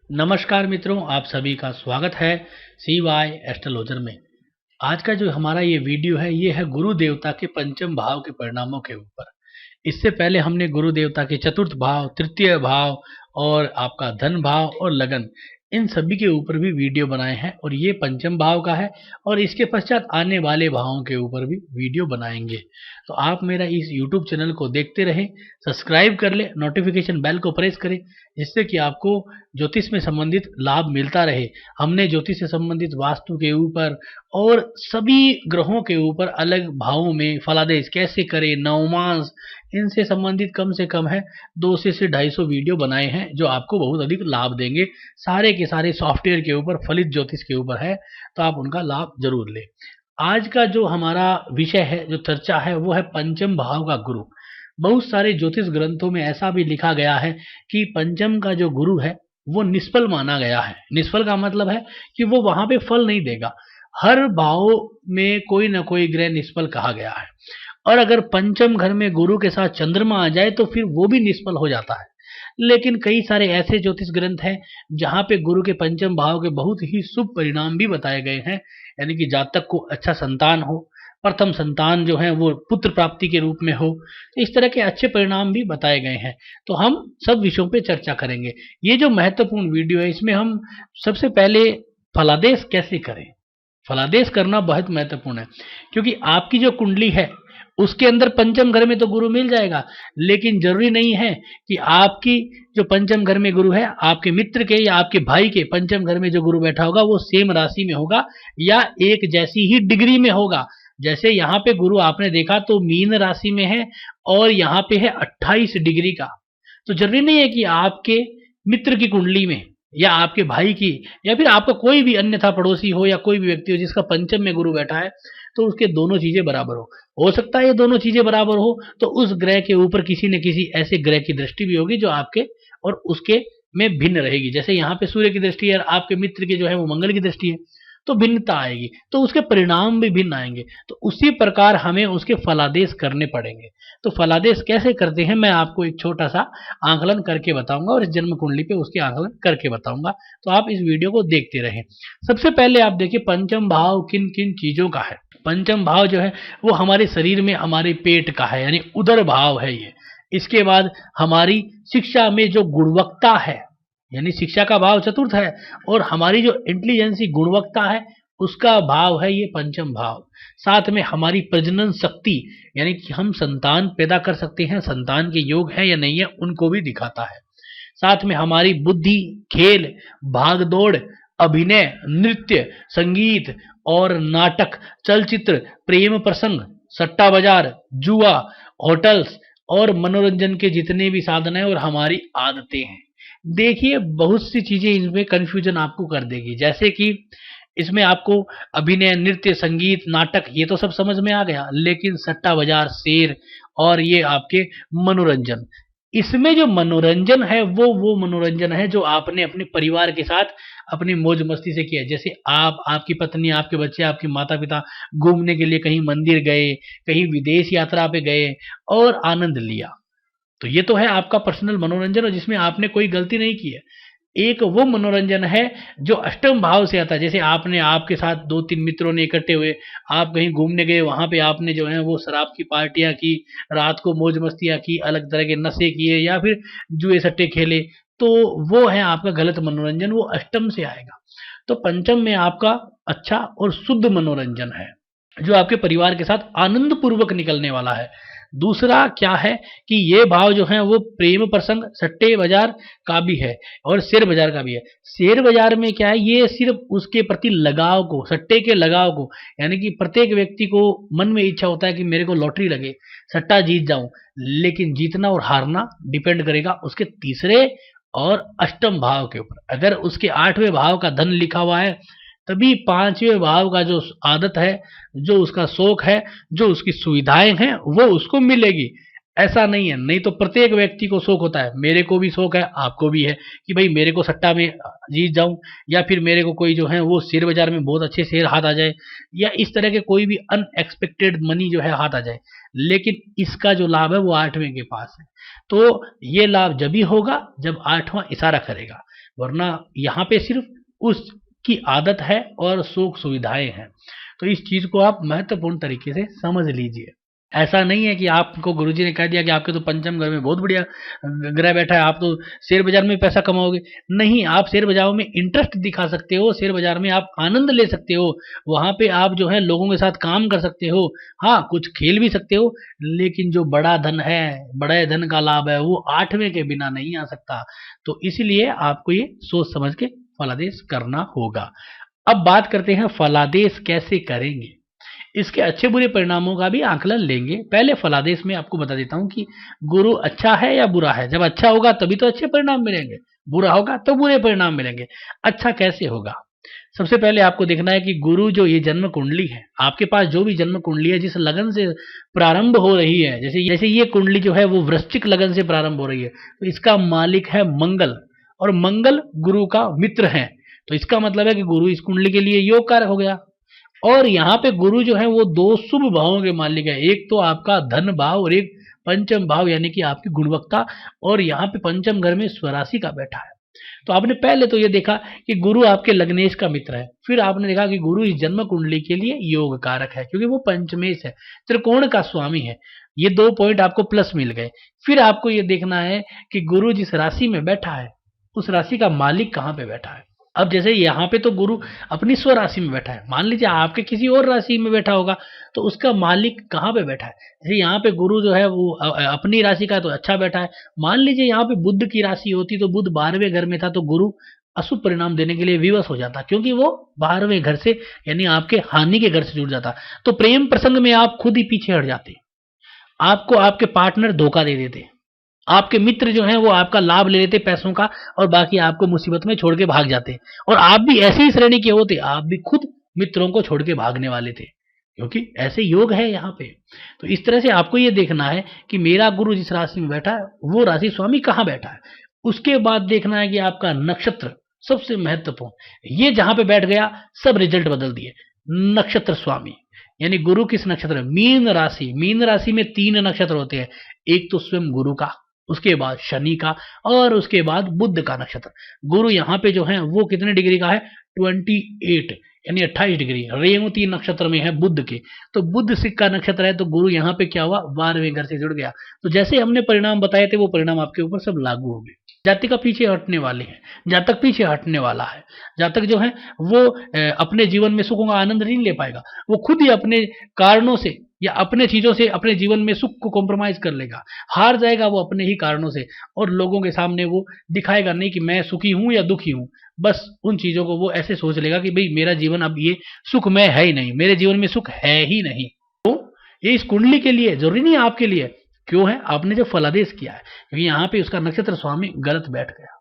नमस्कार मित्रों, आप सभी का स्वागत है CY एस्ट्रोलॉजर में। आज का जो हमारा ये वीडियो है ये है गुरु देवता के पंचम भाव के परिणामों के ऊपर। इससे पहले हमने गुरु देवता के चतुर्थ भाव, तृतीय भाव और आपका धन भाव और लगन, इन सभी के ऊपर भी वीडियो बनाए हैं और ये पंचम भाव का है और इसके पश्चात आने वाले भावों के ऊपर भी वीडियो बनाएंगे। तो आप मेरा इस YouTube चैनल को देखते रहें, सब्सक्राइब कर ले, नोटिफिकेशन बेल को प्रेस करें, जिससे कि आपको ज्योतिष में संबंधित लाभ मिलता रहे। हमने ज्योतिष से संबंधित वास्तु के ऊपर और सभी ग्रहों के ऊपर अलग भावों में फलादेश कैसे करें, नवमास, इनसे संबंधित कम से कम है 200 से 250 वीडियो बनाए हैं जो आपको बहुत अधिक लाभ देंगे। सारे के सारे सॉफ्टवेयर के ऊपर, फलित ज्योतिष के ऊपर है, तो आप उनका लाभ जरूर लें। आज का जो हमारा विषय है, जो चर्चा है, वो है पंचम भाव का गुरु। बहुत सारे ज्योतिष ग्रंथों में ऐसा भी लिखा गया है कि पंचम का जो गुरु है वो निष्फल माना गया है। निष्फल का मतलब है कि वो वहां पे फल नहीं देगा। हर भाव में कोई ना कोई ग्रह निष्फल कहा गया है, और अगर पंचम घर में गुरु के साथ चंद्रमा आ जाए तो फिर वो भी निष्फल हो जाता है। लेकिन कई सारे ऐसे ज्योतिष ग्रंथ हैं जहां पे गुरु के पंचम भाव के बहुत ही शुभ परिणाम भी बताए गए हैं, यानी कि जातक को अच्छा संतान हो, प्रथम संतान जो है वो पुत्र प्राप्ति के रूप में हो, तो इस तरह के अच्छे परिणाम भी बताए गए हैं। तो हम सब विषयों पे चर्चा करेंगे। ये जो महत्वपूर्ण वीडियो है इसमें हम सबसे पहले फलादेश कैसे करें। फलादेश करना बहुत महत्वपूर्ण है, क्योंकि आपकी जो कुंडली है उसके अंदर पंचम घर में तो गुरु मिल जाएगा, लेकिन जरूरी नहीं है कि आपकी जो पंचम घर में गुरु है, आपके मित्र के या आपके भाई के पंचम घर में जो गुरु बैठा होगा वो सेम राशि में होगा या एक जैसी ही डिग्री में होगा। जैसे यहाँ पे गुरु आपने देखा तो मीन राशि में है और यहाँ पे है 28 डिग्री का। तो जरूरी नहीं है कि आपके मित्र की कुंडली में या आपके भाई की या फिर आपका कोई भी अन्यथा पड़ोसी हो या कोई भी व्यक्ति हो जिसका पंचम में गुरु बैठा है तो उसके दोनों चीजें बराबर हो सकता है ये दोनों चीजें बराबर हो तो उस ग्रह के ऊपर किसी न किसी ऐसे ग्रह की दृष्टि भी होगी जो आपके और उसके में भिन्न रहेगी। जैसे यहाँ पे सूर्य की दृष्टि है, आपके मित्र की जो है वो मंगल की दृष्टि है, तो भिन्नता आएगी, तो उसके परिणाम भी भिन्न आएंगे। तो उसी प्रकार हमें उसके फलादेश करने पड़ेंगे। तो फलादेश कैसे करते हैं मैं आपको एक छोटा सा आंकलन करके बताऊंगा और इस जन्म कुंडली पे उसके आंकलन करके बताऊंगा, तो आप इस वीडियो को देखते रहें। सबसे पहले आप देखिए पंचम भाव किन किन चीजों का है। पंचम भाव जो है वो हमारे शरीर में हमारे पेट का है, यानी उदर भाव है ये। इसके बाद हमारी शिक्षा में जो गुणवत्ता है, यानी शिक्षा का भाव चतुर्थ है, और हमारी जो इंटेलिजेंसी गुणवत्ता है उसका भाव है ये पंचम भाव। साथ में हमारी प्रजनन शक्ति, यानी कि हम संतान पैदा कर सकते हैं, संतान के योग है या नहीं है, उनको भी दिखाता है। साथ में हमारी बुद्धि, खेल, भाग दौड़, अभिनय, नृत्य, संगीत और नाटक, चलचित्र, प्रेम प्रसंग, सट्टा बाजार, जुआ, होटल्स और मनोरंजन के जितने भी साधन है और हमारी आदतें हैं। देखिए बहुत सी चीजें इसमें कंफ्यूजन आपको कर देगी, जैसे कि इसमें आपको अभिनय, नृत्य, संगीत, नाटक ये तो सब समझ में आ गया, लेकिन सट्टा बाजार, शेर और ये आपके मनोरंजन, इसमें जो मनोरंजन है वो मनोरंजन है जो आपने अपने परिवार के साथ अपनी मौज मस्ती से किया। जैसे आप, आपकी पत्नी, आपके बच्चे, आपके माता पिता घूमने के लिए कहीं मंदिर गए, कहीं विदेश यात्रा पे गए और आनंद लिया, तो ये तो है आपका पर्सनल मनोरंजन और जिसमें आपने कोई गलती नहीं की है। एक वो मनोरंजन है जो अष्टम भाव से आता है, जैसे आपने आपके साथ 2-3 मित्रों ने इकट्ठे हुए, आप कहीं घूमने गए, वहां पे आपने जो है वो शराब की पार्टियां की, रात को मौज मस्तियां की, अलग तरह के नशे किए या फिर जुए सट्टे खेले, तो वो है आपका गलत मनोरंजन, वो अष्टम से आएगा। तो पंचम में आपका अच्छा और शुद्ध मनोरंजन है जो आपके परिवार के साथ आनंद पूर्वक निकलने वाला है। दूसरा क्या है कि ये भाव जो है वो प्रेम प्रसंग, सट्टे बाजार का भी है और शेयर बाजार का भी है। शेयर बाजार में क्या है, ये सिर्फ उसके प्रति लगाव को, सट्टे के लगाव को, यानी कि प्रत्येक व्यक्ति को मन में इच्छा होता है कि मेरे को लॉटरी लगे, सट्टा जीत जाऊं, लेकिन जीतना और हारना डिपेंड करेगा उसके तीसरे और अष्टम भाव के ऊपर। अगर उसके 8वें भाव का धन लिखा हुआ है तभी 5वें भाव का जो आदत है, जो उसका शौक है, जो उसकी सुविधाएं हैं वो उसको मिलेगी। ऐसा नहीं है, नहीं तो प्रत्येक व्यक्ति को शौक होता है, मेरे को भी शौक है, आपको भी है कि भाई मेरे को सट्टा में जीत जाऊं या फिर मेरे को कोई जो है वो शेयर बाजार में बहुत अच्छे शेयर हाथ आ जाए या इस तरह के कोई भी अनएक्सपेक्टेड मनी जो है हाथ आ जाए। लेकिन इसका जो लाभ है वो 8वें के पास है। तो ये लाभ जब ही होगा जब 8वां इशारा करेगा। वरना यहाँ पे सिर्फ उसकी आदत है और सुख सुविधाएं हैं। तो इस चीज को आप महत्वपूर्ण तरीके से समझ लीजिए। ऐसा नहीं है कि आपको गुरुजी ने कह दिया कि आपके तो पंचम घर में बहुत बढ़िया ग्रह बैठा है, आप तो शेयर बाजार में पैसा कमाओगे। नहीं, आप शेयर बाजार में इंटरेस्ट दिखा सकते हो, शेयर बाजार में आप आनंद ले सकते हो, वहां पे आप जो है लोगों के साथ काम कर सकते हो, हाँ कुछ खेल भी सकते हो, लेकिन जो बड़ा धन है, बड़े धन का लाभ है, वो 8वें के बिना नहीं आ सकता। तो इसलिए आपको ये सोच समझ के फलादेश करना होगा। अब बात करते हैं फलादेश कैसे करेंगे, इसके अच्छे बुरे परिणामों का भी आकलन लेंगे। पहले फलादेश में आपको बता देता हूं कि गुरु अच्छा है या बुरा है। जब अच्छा होगा तभी तो अच्छे परिणाम मिलेंगे, बुरा होगा तो बुरे परिणाम मिलेंगे। अच्छा कैसे होगा? सबसे पहले आपको देखना है कि गुरु जो ये जन्म कुंडली है, आपके पास जो भी जन्म कुंडली है जिस लगन से प्रारंभ हो रही है, जैसे जैसे ये कुंडली जो है वो वृश्चिक लगन से प्रारंभ हो रही है, तो इसका मालिक है मंगल, और मंगल गुरु का मित्र है। तो इसका मतलब है कि गुरु इस कुंडली के लिए योग कारक हो गया। और यहाँ पे गुरु जो है वो 2 शुभ भावों के मालिक है, एक तो आपका धन भाव और एक पंचम भाव यानी कि आपकी गुणवत्ता, और यहाँ पे पंचम घर में स्वराशि का बैठा है। तो आपने पहले तो ये देखा कि गुरु आपके लग्नेश का मित्र है, फिर आपने देखा कि गुरु इस जन्म कुंडली के लिए योग कारक है क्योंकि वो पंचमेश है, त्रिकोण का स्वामी है। ये 2 पॉइंट आपको प्लस मिल गए। फिर आपको ये देखना है कि गुरु जिस राशि में बैठा है उस राशि का मालिक कहाँ पे बैठा है। अब जैसे यहाँ पे तो गुरु अपनी स्व राशि में बैठा है, मान लीजिए आपके किसी और राशि में बैठा होगा तो उसका मालिक कहाँ पे बैठा है। जैसे यहाँ पे गुरु जो है वो अपनी राशि का तो अच्छा बैठा है। मान लीजिए यहाँ पे बुध की राशि होती तो बुध 12वें घर में था तो गुरु अशुभ परिणाम देने के लिए विवश हो जाता, क्योंकि वो 12वें घर से यानी आपके हानि के घर से जुड़ जाता। तो प्रेम प्रसंग में आप खुद ही पीछे हट जाते, आपको आपके पार्टनर धोखा दे देते, आपके मित्र जो हैं वो आपका लाभ ले लेते पैसों का, और बाकी आपको मुसीबत में छोड़ के भाग जाते। और आप भी ऐसे ही श्रेणी के होते, आप भी खुद मित्रों को छोड़ के भागने वाले थे, क्योंकि ऐसे योग है यहाँ पे। तो इस तरह से आपको ये देखना है कि मेरा गुरु जिस राशि में बैठा है वो राशि स्वामी कहाँ बैठा है। उसके बाद देखना है कि आपका नक्षत्र सबसे महत्वपूर्ण, ये जहां पे बैठ गया सब रिजल्ट बदल दिए। नक्षत्र स्वामी यानी गुरु किस नक्षत्र, मीन राशि। मीन राशि में 3 नक्षत्र होते हैं, एक तो स्वयं गुरु का, उसके बाद शनि का, और उसके बाद बुध का नक्षत्र। गुरु यहाँ पे जो है वो कितने डिग्री का है, 28 यानी 28 डिग्री रेवती नक्षत्र में है बुध के। तो बुध सिक्का नक्षत्र है, तो गुरु यहाँ पे क्या हुआ, 12वें घर से जुड़ गया। तो जैसे हमने परिणाम बताए थे वो परिणाम आपके ऊपर सब लागू हो गए। जातक का पीछे हटने वाले हैं, जातक पीछे हटने वाला है। जातक जो है वो अपने जीवन में सुखों का आनंद नहीं ले पाएगा, वो खुद ही अपने कारणों से या अपने चीजों से अपने जीवन में सुख को कॉम्प्रोमाइज कर लेगा, हार जाएगा वो अपने ही कारणों से, और लोगों के सामने वो दिखाएगा नहीं कि मैं सुखी हूं या दुखी हूं। बस उन चीजों को वो ऐसे सोच लेगा कि भाई मेरा जीवन अब ये सुखमय है ही नहीं, मेरे जीवन में सुख है ही नहीं। तो ये इस कुंडली के लिए जरूरी नहीं है, आपके लिए क्यों है, आपने जो फलादेश किया है, क्योंकि यहाँ पे उसका नक्षत्र स्वामी गलत बैठ गया।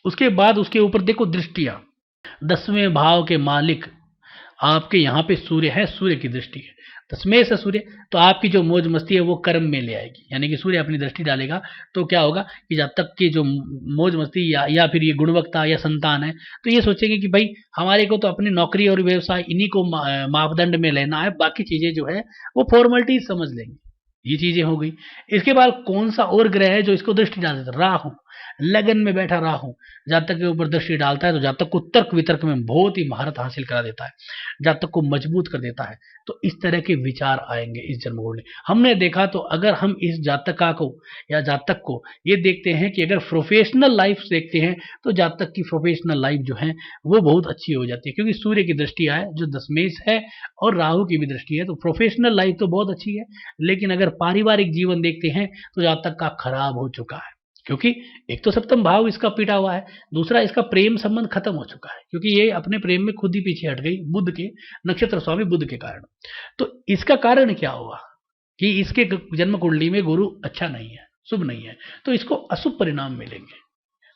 उसके बाद उसके ऊपर देखो दृष्टियां, 10वें भाव के मालिक आपके यहाँ पे सूर्य है, सूर्य की दृष्टि है 10वें से सूर्य, तो आपकी जो मौज मस्ती है वो कर्म में ले आएगी। यानी कि सूर्य अपनी दृष्टि डालेगा तो क्या होगा कि जब तक की जो मौज मस्ती या फिर ये गुणवत्ता या संतान है, तो ये सोचेंगे कि भाई हमारे को तो अपनी नौकरी और व्यवसाय इन्हीं को मापदंड में लेना है, बाकी चीजें जो है वो फॉर्मेलिटी समझ लेंगे। ये चीजें हो गई। इसके बाद कौन सा और ग्रह है जो इसको दृष्टि डाल देता है, राहु। लगन में बैठा राहु जातक के ऊपर दृष्टि डालता है तो जातक को तर्क वितर्क में बहुत ही महारत हासिल करा देता है, जातक को मजबूत कर देता है। तो इस तरह के विचार आएंगे इस जन्म कुंडली। हमने देखा तो अगर हम इस जातका को या जातक को ये देखते हैं कि अगर प्रोफेशनल लाइफ देखते हैं तो जातक की प्रोफेशनल लाइफ जो है वो बहुत अच्छी हो जाती है, क्योंकि सूर्य की दृष्टि आए जो दशमेश है और राहु की भी दृष्टि है, तो प्रोफेशनल लाइफ तो बहुत अच्छी है। लेकिन अगर पारिवारिक जीवन देखते हैं तो जातक का खराब हो चुका है, क्योंकि एक तो सप्तम भाव इसका पीटा हुआ है, दूसरा इसका प्रेम संबंध खत्म हो चुका है, क्योंकि ये अपने प्रेम में खुद ही पीछे हट गई बुध के नक्षत्र स्वामी बुध के कारण। तो इसका कारण क्या हुआ कि इसके जन्म कुंडली में गुरु अच्छा नहीं है, शुभ नहीं है, तो इसको अशुभ परिणाम मिलेंगे।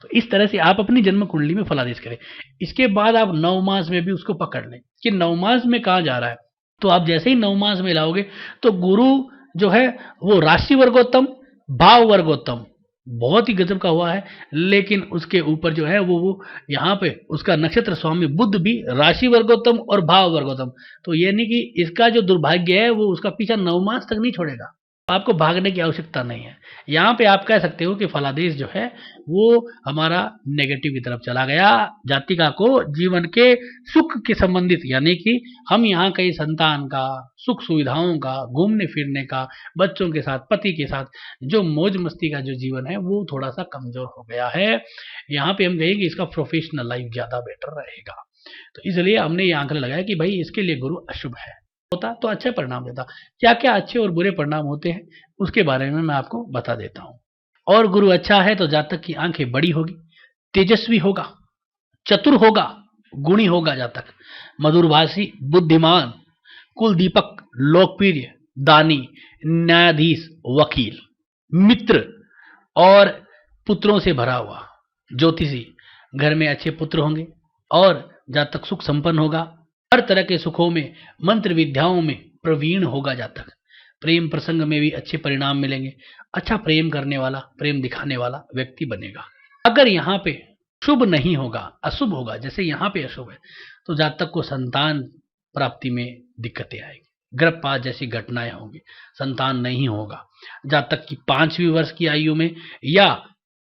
तो इस तरह से आप अपनी जन्म कुंडली में फलादेश करें। इसके बाद आप 9 मास में भी उसको पकड़ लें कि 9 मास में कहाँ जा रहा है। तो आप जैसे ही 9 मास में लाओगे तो गुरु जो है वो राशि वर्गोत्तम भाव वर्गोत्तम बहुत ही गजब का हुआ है, लेकिन उसके ऊपर जो है वो यहाँ पे उसका नक्षत्र स्वामी बुध भी राशि वर्गोत्तम और भाव वर्गोत्तम। तो यानी कि इसका जो दुर्भाग्य है वो उसका पीछा 9 मास तक नहीं छोड़ेगा, आपको भागने की आवश्यकता नहीं है। यहाँ पे आप कह सकते हो कि फलादेश जो है वो हमारा नेगेटिव की तरफ चला गया। जातिका को जीवन के सुख के संबंधित, यानी कि हम यहाँ कहीं संतान का, सुख सुविधाओं का, घूमने फिरने का, बच्चों के साथ, पति के साथ जो मौज मस्ती का जो जीवन है वो थोड़ा सा कमजोर हो गया है। यहाँ पे हम कहेंगे इसका प्रोफेशनल लाइफ ज्यादा बेटर रहेगा। तो इसलिए हमने ये आंकड़ा लगाया कि भाई इसके लिए गुरु अशुभ है, होता तो अच्छे परिणाम देता। क्या क्या अच्छे और बुरे परिणाम होते हैं उसके बारे में मैं आपको बता देता हूं। और गुरु अच्छा है तो जातक की आंखें बड़ी होगी, तेजस्वी होगा, चतुर होगा, गुणी होगा जातक, मधुरभाषी, बुद्धिमान, कुल दीपक, लोकप्रिय, दानी, न्यायाधीश, वकील, मित्र और पुत्रों से भरा हुआ, ज्योतिषी, घर में अच्छे पुत्र होंगे और जातक सुख संपन्न होगा, हर तरह के सुखों में, मंत्र विद्याओं में प्रवीण होगा जातक, प्रेम प्रसंग में भी अच्छे परिणाम मिलेंगे, अच्छा प्रेम करने वाला, प्रेम दिखाने वाला व्यक्ति बनेगा। अगर यहाँ पे शुभ नहीं होगा, अशुभ होगा, जैसे यहाँ पे अशुभ है, तो जातक को संतान प्राप्ति में दिक्कतें आएगी, गर्भपात जैसी घटनाएं होंगी, संतान नहीं होगा। जातक की 5वीं वर्ष की आयु में या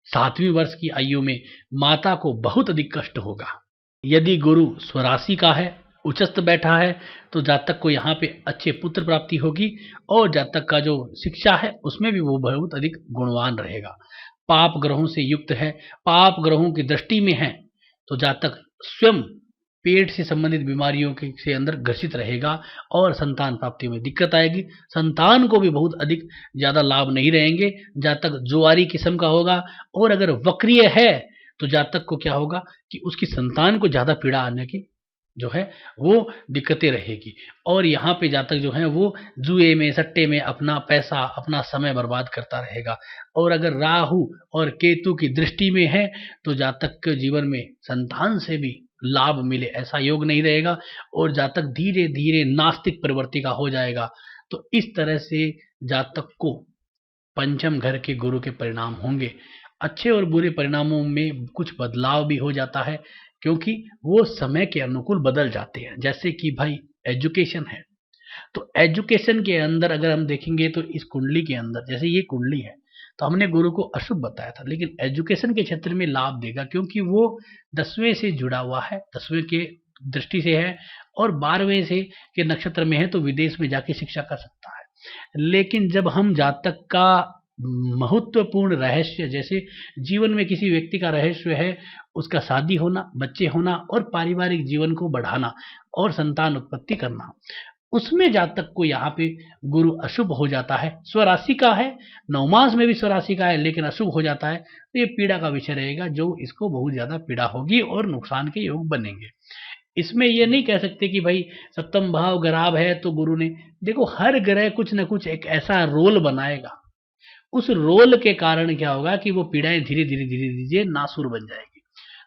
7वीं वर्ष की आयु में माता को बहुत अधिक कष्ट होगा। यदि गुरु स्वराशि का है, उच्चस्थ बैठा है, तो जातक को यहाँ पे अच्छे पुत्र प्राप्ति होगी और जातक का जो शिक्षा है उसमें भी वो बहुत अधिक गुणवान रहेगा। पाप ग्रहों से युक्त है, पाप ग्रहों की दृष्टि में है, तो जातक स्वयं पेट से संबंधित बीमारियों के से अंदर ग्रसित रहेगा और संतान प्राप्ति में दिक्कत आएगी। संतान को भी बहुत अधिक ज्यादा लाभ नहीं रहेंगे। जातक जुआरी किस्म का होगा और अगर वक्रीय है तो जातक को क्या होगा कि उसकी संतान को ज्यादा पीड़ा आने की जो है वो दिक्कतें रहेगी। और यहाँ पे जातक जो है वो जुए में, सट्टे में अपना पैसा, अपना समय बर्बाद करता रहेगा। और अगर राहु और केतु की दृष्टि में है तो जातक के जीवन में संतान से भी लाभ मिले ऐसा योग नहीं रहेगा और जातक धीरे धीरे नास्तिक प्रवृत्ति का हो जाएगा। तो इस तरह से जातक को पंचम घर के गुरु के परिणाम होंगे। अच्छे और बुरे परिणामों में कुछ बदलाव भी हो जाता है क्योंकि वो समय के अनुकूल बदल जाते हैं। जैसे कि भाई एजुकेशन है, तो एजुकेशन के अंदर अगर हम देखेंगे तो इस कुंडली के अंदर, जैसे ये कुंडली है तो हमने गुरु को अशुभ बताया था, लेकिन एजुकेशन के क्षेत्र में लाभ देगा क्योंकि वो 10वें से जुड़ा हुआ है, 10वें के दृष्टि से है और 12वें से के नक्षत्र में है तो विदेश में जाके शिक्षा कर सकता है। लेकिन जब हम जातक का महत्वपूर्ण रहस्य, जैसे जीवन में किसी व्यक्ति का रहस्य है उसका शादी होना, बच्चे होना और पारिवारिक जीवन को बढ़ाना और संतान उत्पत्ति करना, उसमें जातक को यहाँ पे गुरु अशुभ हो जाता है। स्वराशि का है, नवमास में भी स्वराशि का है लेकिन अशुभ हो जाता है, तो ये पीड़ा का विषय रहेगा, जो इसको बहुत ज्यादा पीड़ा होगी और नुकसान के योग बनेंगे। इसमें ये नहीं कह सकते कि भाई सप्तम भाव खराब है तो गुरु ने, देखो हर ग्रह कुछ न कुछ एक ऐसा रोल बनाएगा, उस रोल के कारण क्या होगा कि वो पीड़ाएं धीरे धीरे धीरे धीरे नासूर बन जाएगी।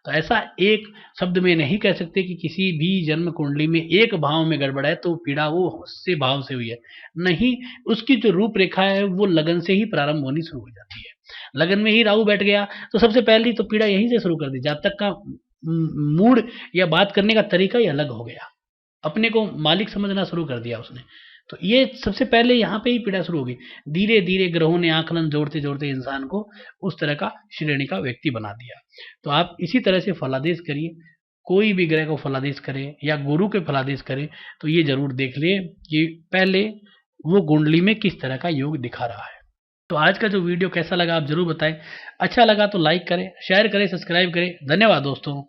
तो ऐसा एक शब्द में नहीं कह सकते कि किसी भी जन्म कुंडली में एक भाव में गड़बड़ है तो पीड़ा वो उससे भाव से हुई है, नहीं, उसकी जो रूपरेखा है वो लगन से ही प्रारंभ होनी शुरू हो जाती है। लगन में ही राहु बैठ गया तो सबसे पहली तो पीड़ा यहीं से शुरू कर दी, जातक का मूड या बात करने का तरीका ही अलग हो गया, अपने को मालिक समझना शुरू कर दिया उसने, तो ये सबसे पहले यहाँ पे ही पीड़ा शुरू होगी। धीरे धीरे ग्रहों ने आकलन जोड़ते जोड़ते इंसान को उस तरह का श्रेणी का व्यक्ति बना दिया। तो आप इसी तरह से फलादेश करिए, कोई भी ग्रह को फलादेश करे या गुरु के फलादेश करे तो ये जरूर देख ले कि पहले वो कुंडली में किस तरह का योग दिखा रहा है। तो आज का जो वीडियो कैसा लगा आप जरूर बताएं, अच्छा लगा तो लाइक करें, शेयर करें, सब्सक्राइब करें। धन्यवाद दोस्तों।